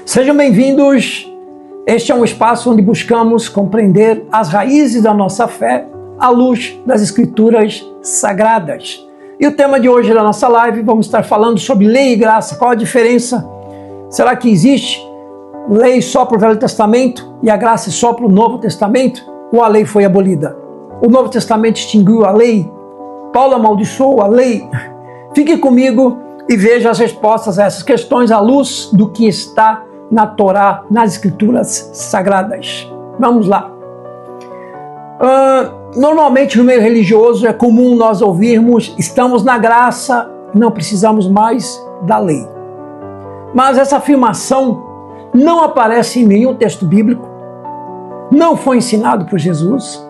Sejam bem-vindos. Este é um espaço onde buscamos compreender as raízes da nossa fé à luz das Escrituras Sagradas. E o tema de hoje da nossa live, vamos estar falando sobre lei e graça. Qual a diferença? Será que existe lei só para o Velho Testamento e a graça só para o Novo Testamento? Ou a lei foi abolida? O Novo Testamento extinguiu a lei? Paulo amaldiçoou a lei? Fique comigo e veja as respostas a essas questões à luz do que está na Torá, nas Escrituras Sagradas. Vamos lá. Normalmente no meio religioso é comum nós ouvirmos: estamos na graça, não precisamos mais da lei. Mas essa afirmação não aparece em nenhum texto bíblico, não foi ensinado por Jesus,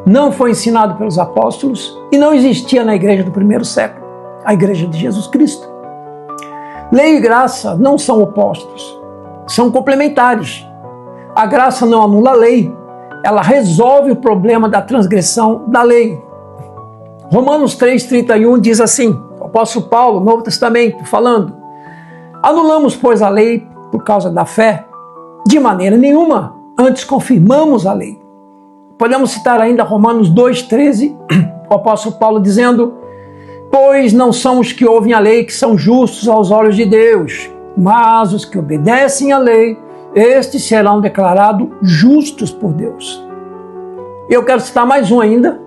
não foi ensinado pelos apóstolos e não existia na igreja do primeiro século, a igreja de Jesus Cristo. Lei e graça não são opostos, são complementares. A graça não anula a lei, ela resolve o problema da transgressão da lei. Romanos 3,31 diz assim, o apóstolo Paulo, Novo Testamento, falando: anulamos, pois, a lei por causa da fé? De maneira nenhuma, antes confirmamos a lei. Podemos citar ainda Romanos 2,13, o apóstolo Paulo dizendo: pois não são os que ouvem a lei que são justos aos olhos de Deus, mas os que obedecem à lei, estes serão declarados justos por Deus. Eu quero citar mais um ainda,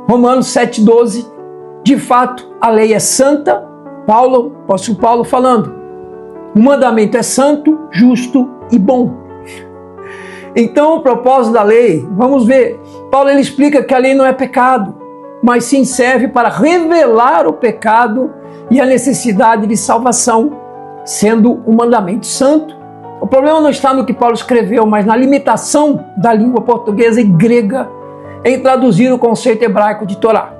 Romanos 7,12. De fato, a lei é santa, apóstolo Paulo falando, o mandamento é santo, justo e bom. Então, o propósito da lei, vamos ver, Paulo ele explica que a lei não é pecado, mas sim serve para revelar o pecado e a necessidade de salvação, sendo um mandamento santo. O problema não está no que Paulo escreveu, mas na limitação da língua portuguesa e grega em traduzir o conceito hebraico de Torá.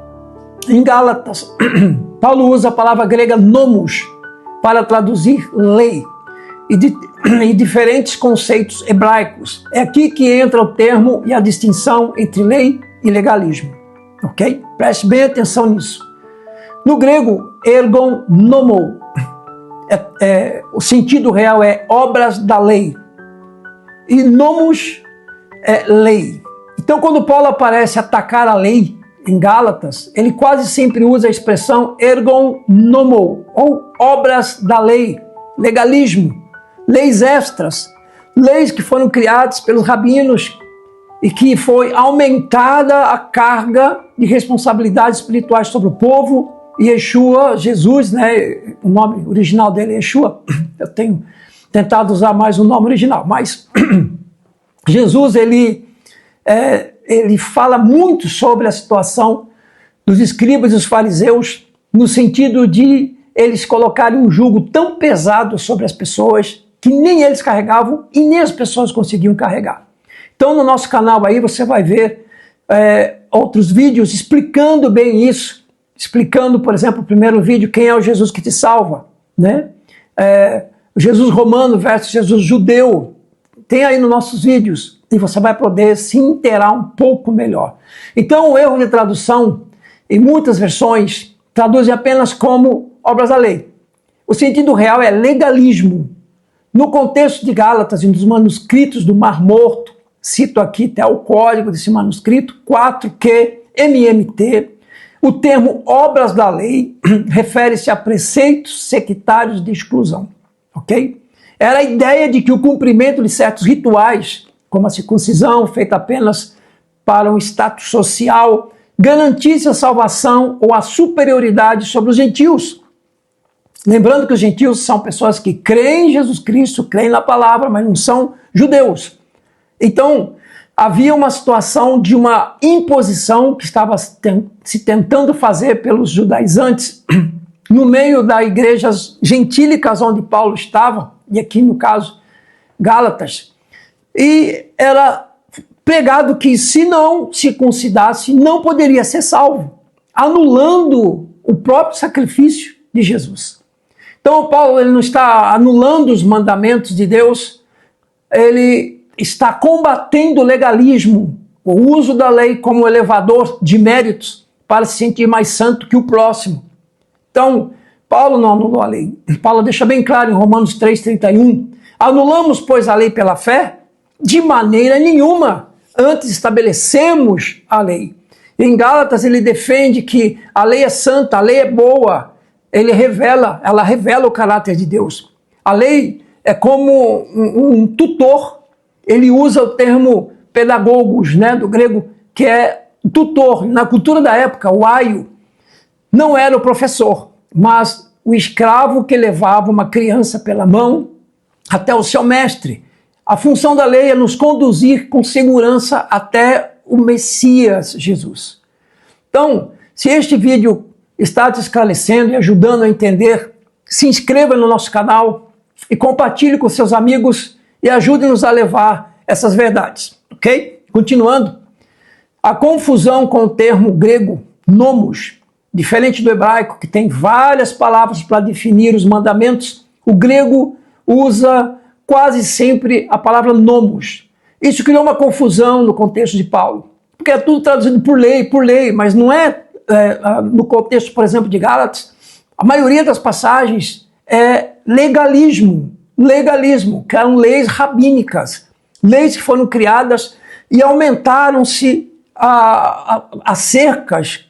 Em Gálatas, Paulo usa a palavra grega nomos para traduzir lei e diferentes conceitos hebraicos. É aqui que entra o termo e a distinção entre lei e legalismo. Ok? Preste bem atenção nisso. No grego, ergon nomou. O sentido real é obras da lei. E nomos é lei. Então, quando Paulo aparece atacar a lei em Gálatas, ele quase sempre usa a expressão ergon nomou, ou obras da lei, legalismo, leis extras, leis que foram criadas pelos rabinos e que foi aumentada a carga de responsabilidades espirituais sobre o povo. E Yeshua, Jesus, né, o nome original dele é Yeshua, eu tenho tentado usar mais o nome original, mas Jesus, ele fala muito sobre a situação dos escribas e dos fariseus, no sentido de eles colocarem um jugo tão pesado sobre as pessoas que nem eles carregavam e nem as pessoas conseguiam carregar. Então, no nosso canal aí você vai ver outros vídeos explicando bem isso, explicando, por exemplo, o primeiro vídeo, quem é o Jesus que te salva, né? Jesus romano versus Jesus judeu. Tem aí nos nossos vídeos e você vai poder se inteirar um pouco melhor. Então, o erro de tradução, em muitas versões, traduzem apenas como obras da lei. O sentido real é legalismo. No contexto de Gálatas e dos manuscritos do Mar Morto, cito aqui até o código desse manuscrito, 4QMMT, o termo obras da lei refere-se a preceitos sectários de exclusão, ok? Era a ideia de que o cumprimento de certos rituais, como a circuncisão, feita apenas para um status social, garantisse a salvação ou a superioridade sobre os gentios. Lembrando que os gentios são pessoas que creem em Jesus Cristo, creem na palavra, mas não são judeus. Então, havia uma situação de uma imposição que estava se tentando fazer pelos judaizantes no meio das igrejas gentílicas onde Paulo estava, e aqui no caso Gálatas, e era pregado que se não circuncidasse não poderia ser salvo, anulando o próprio sacrifício de Jesus. Então Paulo ele não está anulando os mandamentos de Deus, ele está combatendo o legalismo, o uso da lei como elevador de méritos para se sentir mais santo que o próximo. Então, Paulo não anulou a lei. Paulo deixa bem claro em Romanos 3,31, Anulamos, pois, a lei pela fé? De maneira nenhuma. Antes estabelecemos a lei. Em Gálatas ele defende que a lei é santa, a lei é boa. Ela revela o caráter de Deus. A lei é como um tutor. Ele usa o termo pedagogos, né, do grego, que é tutor. Na cultura da época, o aio não era o professor, mas o escravo que levava uma criança pela mão até o seu mestre. A função da lei é nos conduzir com segurança até o Messias Jesus. Então, se este vídeo está te esclarecendo e ajudando a entender, se inscreva no nosso canal e compartilhe com seus amigos e ajude-nos a levar essas verdades, ok? Continuando, a confusão com o termo grego nomos, diferente do hebraico, que tem várias palavras para definir os mandamentos, o grego usa quase sempre a palavra nomos. Isso criou uma confusão no contexto de Paulo, porque é tudo traduzido por lei, mas não é, no contexto, por exemplo, de Gálatas, a maioria das passagens é legalismo, que eram leis rabínicas, leis que foram criadas e aumentaram-se as cercas,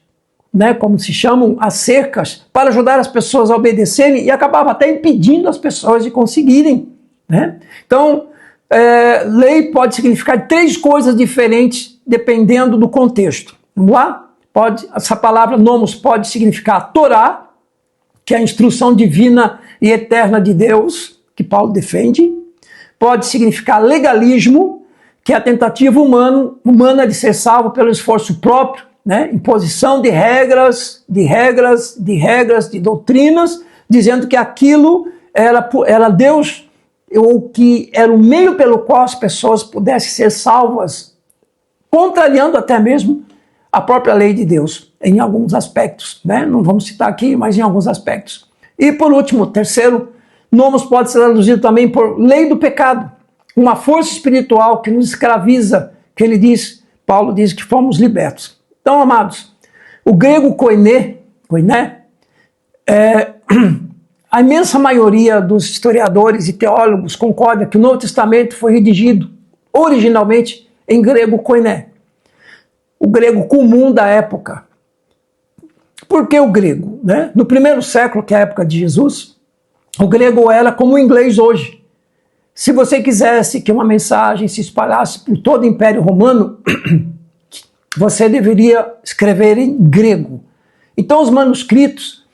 né, como se chamam, as cercas, para ajudar as pessoas a obedecerem e acabava até impedindo as pessoas de conseguirem. Né? Então, lei pode significar 3 coisas diferentes dependendo do contexto. Vamos lá? Essa palavra nomos pode significar a Torá, que é a instrução divina e eterna de Deus, que Paulo defende. Pode significar legalismo, que é a tentativa humana de ser salvo pelo esforço próprio, né? Imposição de regras, de doutrinas, dizendo que aquilo era Deus, ou que era o meio pelo qual as pessoas pudessem ser salvas, contrariando até mesmo a própria lei de Deus, em alguns aspectos, né? Não vamos citar aqui, mas em alguns aspectos. E por último, terceiro, nomos pode ser traduzido também por lei do pecado, uma força espiritual que nos escraviza, que Paulo diz que fomos libertos. Então, amados, o grego koiné, a imensa maioria dos historiadores e teólogos concorda que o Novo Testamento foi redigido originalmente em grego koiné, o grego comum da época. Por que o grego? Né? No primeiro século, que é a época de Jesus, o grego era como o inglês hoje. Se você quisesse que uma mensagem se espalhasse por todo o Império Romano, você deveria escrever em grego. Então os manuscritos,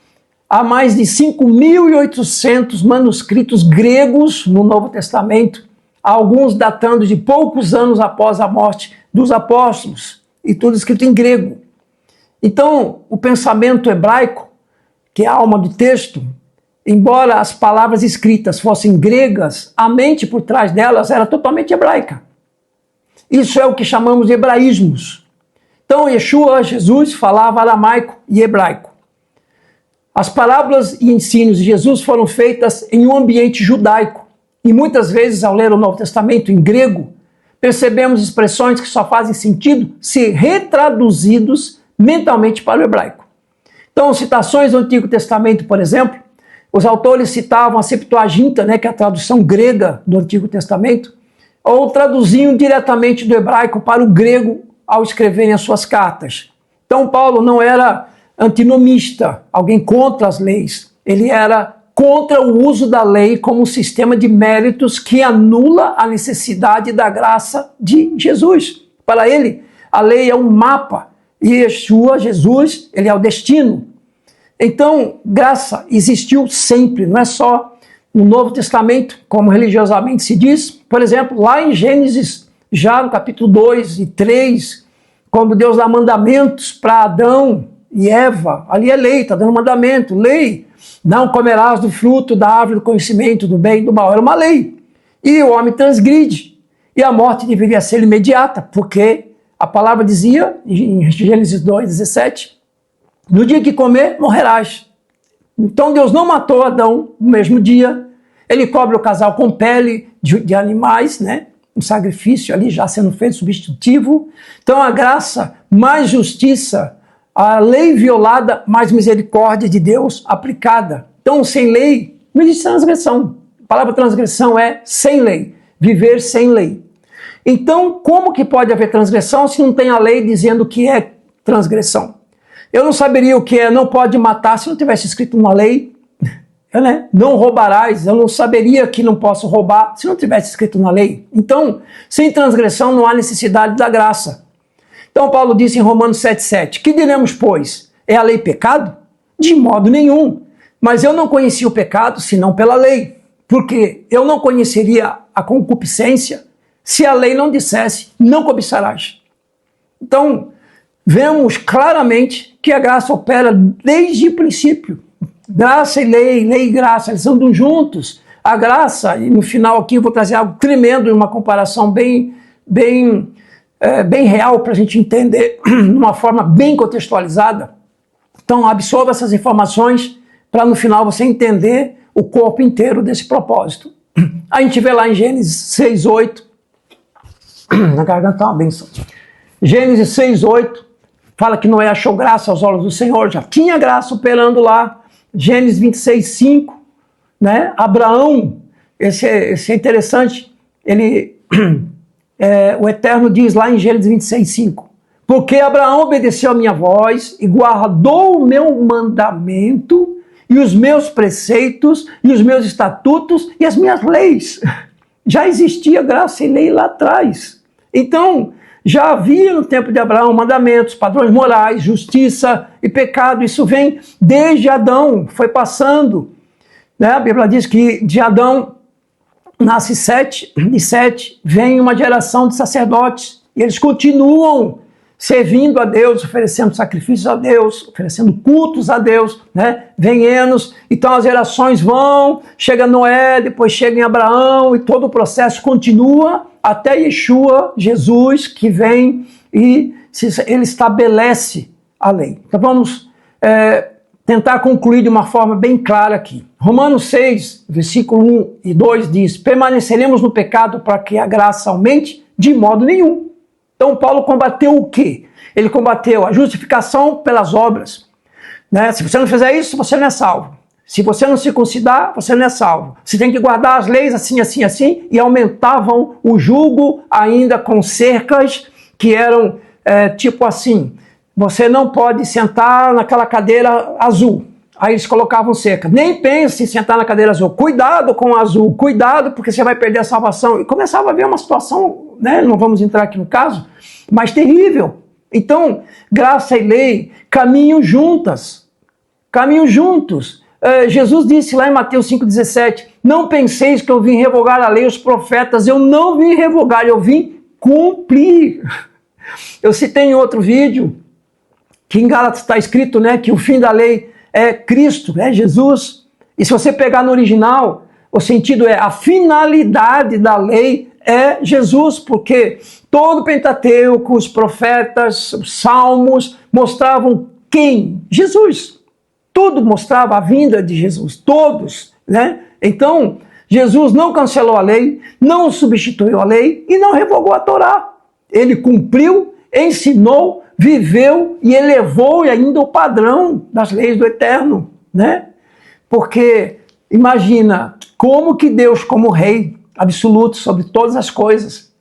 há mais de 5.800 manuscritos gregos no Novo Testamento, alguns datando de poucos anos após a morte dos apóstolos, e tudo escrito em grego. Então o pensamento hebraico, que é a alma do texto, embora as palavras escritas fossem gregas, a mente por trás delas era totalmente hebraica. Isso é o que chamamos de hebraísmos. Então, Yeshua, Jesus, falava aramaico e hebraico. As parábolas e ensinos de Jesus foram feitas em um ambiente judaico. E muitas vezes, ao ler o Novo Testamento em grego, percebemos expressões que só fazem sentido se retraduzidos mentalmente para o hebraico. Então, citações do Antigo Testamento, por exemplo, os autores citavam a Septuaginta, né, que é a tradução grega do Antigo Testamento, ou traduziam diretamente do hebraico para o grego ao escreverem as suas cartas. Então Paulo não era antinomista, alguém contra as leis. Ele era contra o uso da lei como um sistema de méritos que anula a necessidade da graça de Jesus. Para ele, a lei é um mapa e Yeshua, Jesus, ele é o destino. Então, graça existiu sempre, não é só no Novo Testamento, como religiosamente se diz. Por exemplo, lá em Gênesis, já no capítulo 2 e 3, quando Deus dá mandamentos para Adão e Eva, ali é lei, está dando mandamento, lei, não comerás do fruto da árvore do conhecimento do bem e do mal, era uma lei. E o homem transgride, e a morte deveria ser imediata, porque a palavra dizia, em Gênesis 2:17, no dia que comer, morrerás. Então Deus não matou Adão no mesmo dia, ele cobre o casal com pele de animais, né? Um sacrifício ali já sendo feito substitutivo. Então a graça mais justiça, a lei violada mais misericórdia de Deus aplicada. Então sem lei não existe transgressão. palavra transgressão é sem lei, viver sem lei. Então, como que pode haver transgressão se não tem a lei dizendo que é transgressão? Eu não saberia o que é não pode matar se não tivesse escrito uma lei. Não roubarás, eu não saberia que não posso roubar se não tivesse escrito na lei. Então, sem transgressão não há necessidade da graça. Então Paulo disse em Romanos 7,7, que diremos, pois? É a lei pecado? De modo nenhum. Mas eu não conheci o pecado senão pela lei, porque eu não conheceria a concupiscência se a lei não dissesse, não cobiçarás. Então, vemos claramente que a graça opera desde o princípio. Graça e lei, lei e graça, eles andam juntos. A graça, e no final aqui eu vou trazer algo tremendo, uma comparação bem real para a gente entender, de uma forma bem contextualizada. Então absorva essas informações para no final você entender o corpo inteiro desse propósito. A gente vê lá em Gênesis 6,8, na garganta uma benção. Gênesis 6,8 fala que Noé achou graça aos olhos do Senhor, já tinha graça operando lá. Gênesis 26,5, né? Abraão, esse é interessante, o Eterno diz lá em Gênesis 26,5, porque Abraão obedeceu a minha voz e guardou o meu mandamento e os meus preceitos e os meus estatutos e as minhas leis. Já existia graça e lei lá atrás. Então, já havia no tempo de Abraão mandamentos, padrões morais, justiça e pecado. Isso vem desde Adão, foi passando. Né? A Bíblia diz que de Adão nasce Sete, de Sete vem uma geração de sacerdotes. E eles continuam servindo a Deus, oferecendo sacrifícios a Deus, oferecendo cultos a Deus. Né? Vem Enos, então as gerações vão, chega Noé, depois chega em Abraão e todo o processo continua até Yeshua, Jesus, que vem e ele estabelece a lei. Então vamos tentar concluir de uma forma bem clara aqui. Romanos 6, versículo 1 e 2 diz, permaneceremos no pecado para que a graça aumente? De modo nenhum. Então Paulo combateu o quê? Ele combateu a justificação pelas obras. Né? Se você não fizer isso, você não é salvo. Se você não circuncidar, você não é salvo. Você tem que guardar as leis assim, assim, assim, e aumentavam o jugo ainda com cercas que eram tipo assim, você não pode sentar naquela cadeira azul. Aí eles colocavam cerca. Nem pense em sentar na cadeira azul. Cuidado com o azul, cuidado porque você vai perder a salvação. E começava a haver uma situação, né? Não vamos entrar aqui no caso, mas terrível. Então, graça e lei caminham juntas. Caminham juntos. Jesus disse lá em Mateus 5,17, não penseis que eu vim revogar a lei e os profetas, eu não vim revogar, eu vim cumprir. Eu citei em outro vídeo, que em Gálatas está escrito, né, que o fim da lei é Cristo, é Jesus. E se você pegar no original, o sentido é a finalidade da lei é Jesus, porque todo o Pentateuco, os profetas, os salmos mostravam quem? Jesus. Tudo mostrava a vinda de Jesus, todos, né? Então, Jesus não cancelou a lei, não substituiu a lei e não revogou a Torá. Ele cumpriu, ensinou, viveu e elevou ainda o padrão das leis do Eterno, né? Porque, imagina, como que Deus, como rei absoluto sobre todas as coisas,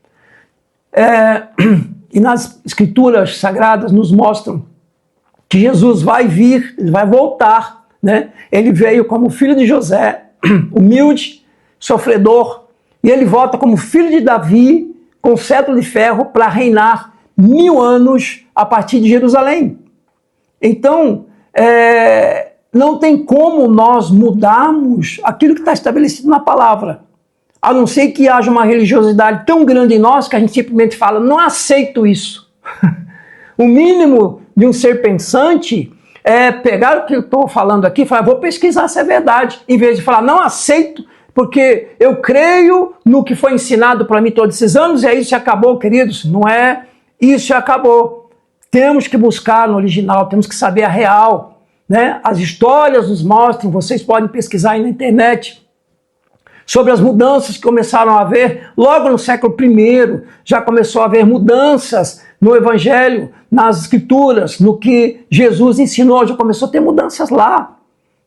e nas escrituras sagradas nos mostram que Jesus vai vir, ele vai voltar, né? Ele veio como filho de José, humilde, sofredor, e ele volta como filho de Davi, com cetro de ferro, para reinar 1000 anos a partir de Jerusalém. Então, não tem como nós mudarmos aquilo que está estabelecido na palavra, a não ser que haja uma religiosidade tão grande em nós que a gente simplesmente fala, não aceito isso. O mínimo de um ser pensante é pegar o que eu estou falando aqui e falar, vou pesquisar se é verdade, em vez de falar, não aceito, porque eu creio no que foi ensinado para mim todos esses anos, e aí isso acabou, queridos. Não é isso acabou. Temos que buscar no original, temos que saber a real, né? As histórias nos mostram, vocês podem pesquisar aí na internet, sobre as mudanças que começaram a haver logo no século I, já começou a haver mudanças no Evangelho, nas Escrituras, no que Jesus ensinou, já começou a ter mudanças lá.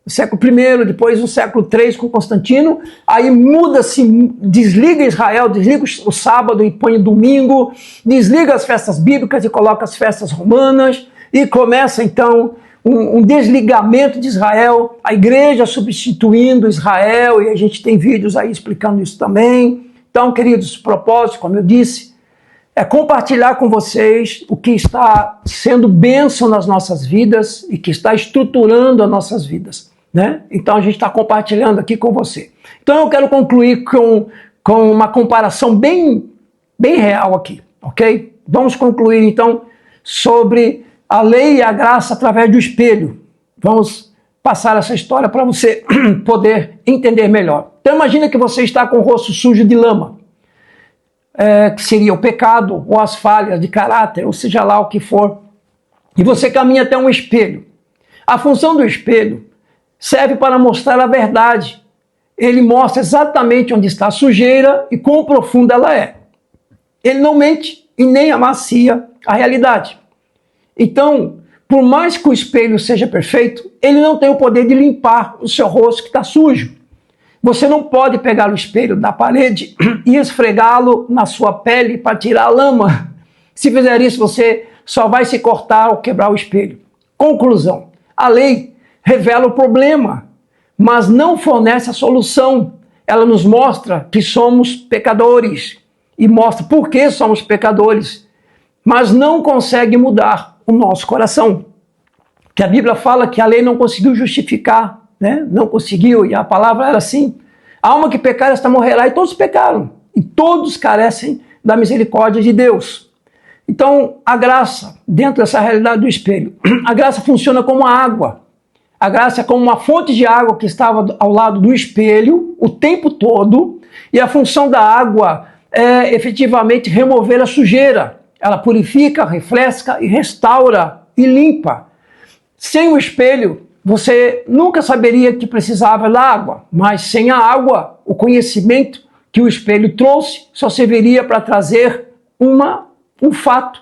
no século I, depois no século III com Constantino, aí muda-se, desliga Israel, desliga o sábado e põe o domingo, desliga as festas bíblicas e coloca as festas romanas, e começa então um desligamento de Israel, a igreja substituindo Israel, e a gente tem vídeos aí explicando isso também. Então, queridos, o propósito, como eu disse, é compartilhar com vocês o que está sendo bênção nas nossas vidas e que está estruturando as nossas vidas, né? Então a gente está compartilhando aqui com você. Então eu quero concluir com uma comparação bem real aqui, ok? Vamos concluir então sobre a lei e a graça através do espelho. Vamos passar essa história para você poder entender melhor. Então imagina que você está com o rosto sujo de lama, que seria o pecado ou as falhas de caráter, ou seja lá o que for, e você caminha até um espelho. A função do espelho serve para mostrar a verdade. Ele mostra exatamente onde está a sujeira e quão profunda ela é. Ele não mente e nem amacia a realidade. Então, por mais que o espelho seja perfeito, ele não tem o poder de limpar o seu rosto que está sujo. Você não pode pegar o espelho da parede e esfregá-lo na sua pele para tirar a lama. Se fizer isso, você só vai se cortar ou quebrar o espelho. Conclusão: a lei revela o problema, mas não fornece a solução. Ela nos mostra que somos pecadores e mostra por que somos pecadores, mas não consegue mudar o nosso coração. Que a Bíblia fala que a lei não conseguiu justificar, né? Não conseguiu, e a palavra era assim: a alma que pecar, esta morrerá. E todos pecaram, e todos carecem da misericórdia de Deus. Então, a graça, dentro dessa realidade do espelho, a graça funciona como a água. A graça é como uma fonte de água que estava ao lado do espelho o tempo todo, e a função da água é efetivamente remover a sujeira. Ela purifica, refresca e restaura e limpa. Sem o espelho, você nunca saberia que precisava da água, mas sem a água, o conhecimento que o espelho trouxe só serviria para trazer um fato.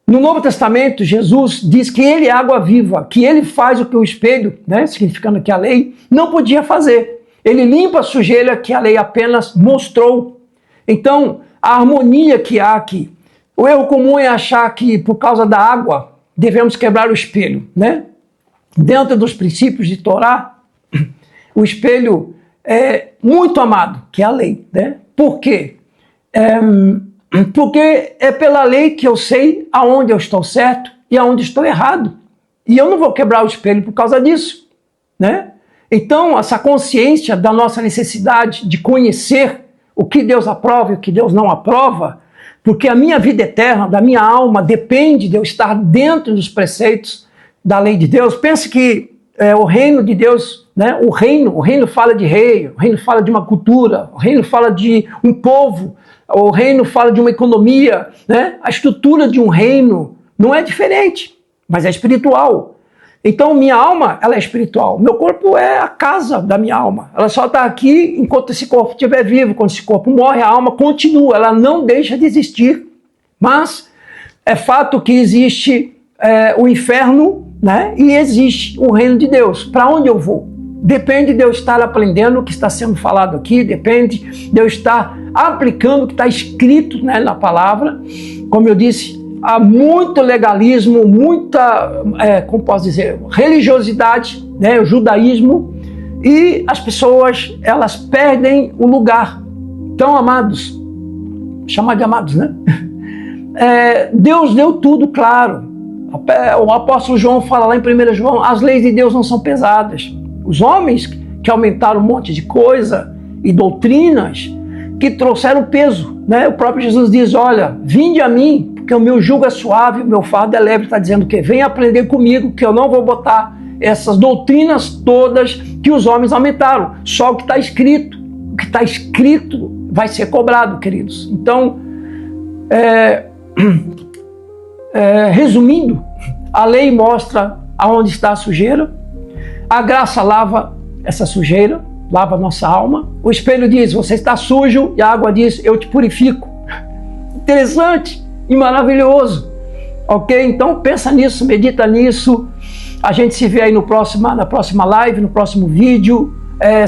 No Novo Testamento, Jesus diz que ele é água viva, que ele faz o que o espelho, né, significando que a lei, não podia fazer. Ele limpa a sujeira que a lei apenas mostrou. Então, a harmonia que há aqui. O erro comum é achar que, por causa da água, devemos quebrar o espelho, né? Dentro dos princípios de Torá, o espelho é muito amado, que é a lei, né? Por quê? Porque é pela lei que eu sei aonde eu estou certo e aonde estou errado. E eu não vou quebrar o espelho por causa disso, né? Então, essa consciência da nossa necessidade de conhecer o que Deus aprova e o que Deus não aprova, porque a minha vida eterna, da minha alma, depende de eu estar dentro dos preceitos da lei de Deus. Pense que o reino de Deus, né? O reino fala de rei, o reino fala de uma cultura, o reino fala de um povo, o reino fala de uma economia, né? A estrutura de um reino não é diferente, mas é espiritual. Então minha alma, ela é espiritual, meu corpo é a casa da minha alma, ela só está aqui enquanto esse corpo estiver vivo. Quando esse corpo morre, a alma continua, ela não deixa de existir. Mas é fato que existe o inferno, né? E existe o reino de Deus. Para onde eu vou? Depende de eu estar aprendendo o que está sendo falado aqui, depende de eu estar aplicando o que está escrito, né, na palavra. Como eu disse, há muito legalismo, muita, como posso dizer, religiosidade, né, o judaísmo, e as pessoas, elas perdem o lugar. Então, amados, chamar de amados, né? Deus deu tudo claro. O apóstolo João fala lá em 1 João, as leis de Deus não são pesadas. Os homens que aumentaram um monte de coisa e doutrinas que trouxeram peso, né? O próprio Jesus diz, olha, vinde a mim, porque o meu jugo é suave, o meu fardo é leve. Está dizendo que venha aprender comigo, que eu não vou botar essas doutrinas todas que os homens aumentaram. Só o que está escrito. O que está escrito vai ser cobrado, queridos. Então, resumindo, a lei mostra aonde está a sujeira, a graça lava essa sujeira, lava a nossa alma. O espelho diz, você está sujo, e a água diz, eu te purifico. Interessante e maravilhoso, ok? Então pensa nisso, medita nisso. A gente se vê aí na próxima live, no próximo vídeo.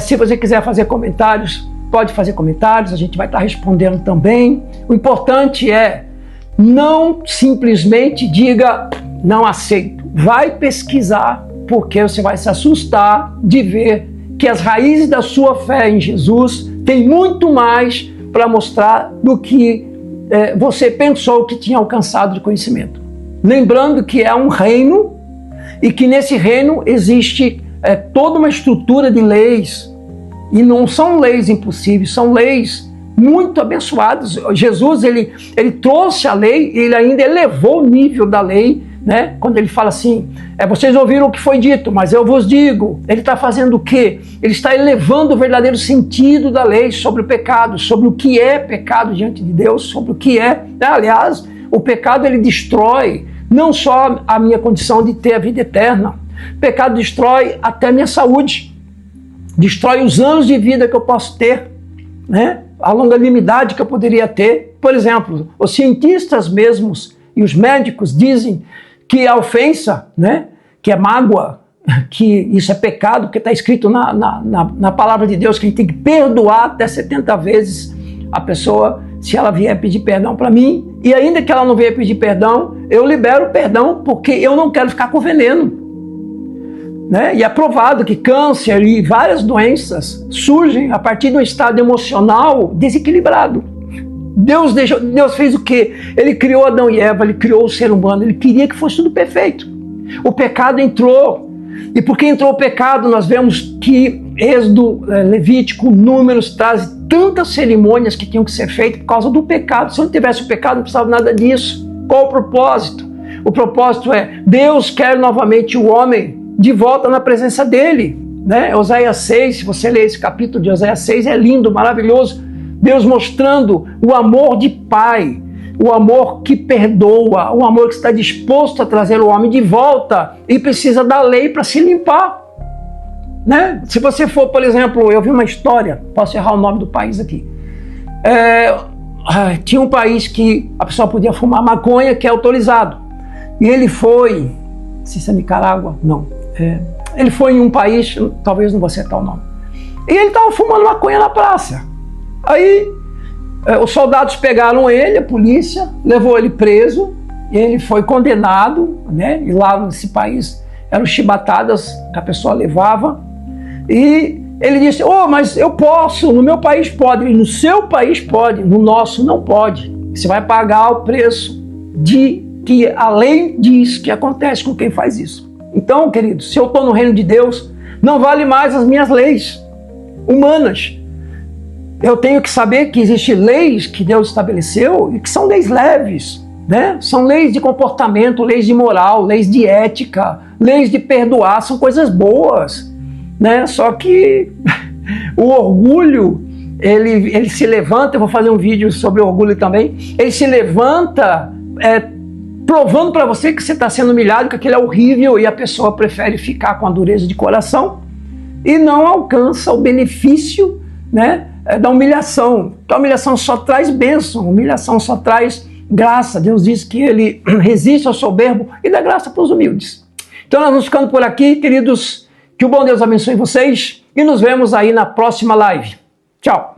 Se você quiser fazer comentários, pode fazer comentários, a gente vai estar respondendo também. O importante é não simplesmente diga não aceito. Vai pesquisar, porque você vai se assustar de ver que as raízes da sua fé em Jesus têm muito mais para mostrar do que você pensou que tinha alcançado de conhecimento. Lembrando que é um reino e que nesse reino existe toda uma estrutura de leis, e não são leis impossíveis, são leis muito abençoadas. Jesus ele trouxe a lei e ele ainda elevou o nível da lei, né? Quando ele fala assim, vocês ouviram o que foi dito, mas eu vos digo. Ele está fazendo o quê? Ele está elevando o verdadeiro sentido da lei sobre o pecado, sobre o que é pecado diante de Deus, sobre o que é. Aliás, o pecado ele destrói não só a minha condição de ter a vida eterna, o pecado destrói até a minha saúde, destrói os anos de vida que eu posso ter, né? A longanimidade que eu poderia ter. Por exemplo, os cientistas mesmos e os médicos dizem que a ofensa, né, que é mágoa, que isso é pecado, porque está escrito na palavra de Deus que a gente tem que perdoar até 70 vezes a pessoa se ela vier pedir perdão para mim, e ainda que ela não vier pedir perdão, eu libero o perdão, porque eu não quero ficar com veneno, né? E é provado que câncer e várias doenças surgem a partir de um estado emocional desequilibrado. Deus fez o quê? Ele criou Adão e Eva, ele criou o ser humano, ele queria que fosse tudo perfeito. O pecado entrou, e porque entrou o pecado, nós vemos que Êxodo, Levítico, Números trazem tantas cerimônias que tinham que ser feitas por causa do pecado. Se não tivesse o pecado, não precisava nada disso. Qual o propósito? O propósito é, Deus quer novamente o homem de volta na presença dele, né? Oséias 6, se você ler esse capítulo de Oséias 6, é lindo, maravilhoso. Deus mostrando o amor de pai, o amor que perdoa, o amor que está disposto a trazer o homem de volta e precisa da lei para se limpar, né? Se você for, por exemplo, eu vi uma história, posso errar o nome do país aqui, tinha um país que a pessoa podia fumar maconha, que é autorizado, e ele foi, não sei se é Nicarágua, não, ele foi em um país, talvez não vou acertar o nome, e ele estava fumando maconha na praça. Aí os soldados pegaram ele, a polícia, levou ele preso, e ele foi condenado, né? E lá nesse país eram chibatadas que a pessoa levava, e ele disse, mas eu posso, no meu país pode, no seu país pode, no nosso não pode, você vai pagar o preço de que a lei diz que acontece com quem faz isso. Então, querido, se eu estou no reino de Deus, não vale mais as minhas leis humanas. Eu tenho que saber que existem leis que Deus estabeleceu e que são leis leves, né? São leis de comportamento, leis de moral, leis de ética, leis de perdoar, são coisas boas, né? Só que o orgulho, ele se levanta, eu vou fazer um vídeo sobre orgulho também, ele se levanta provando para você que você está sendo humilhado, que aquilo é horrível, e a pessoa prefere ficar com a dureza de coração e não alcança o benefício, né, da humilhação. Então a humilhação só traz bênção, a humilhação só traz graça. Deus diz que ele resiste ao soberbo e dá graça para os humildes. Então nós vamos ficando por aqui, queridos. Que o bom Deus abençoe vocês e nos vemos aí na próxima live. Tchau!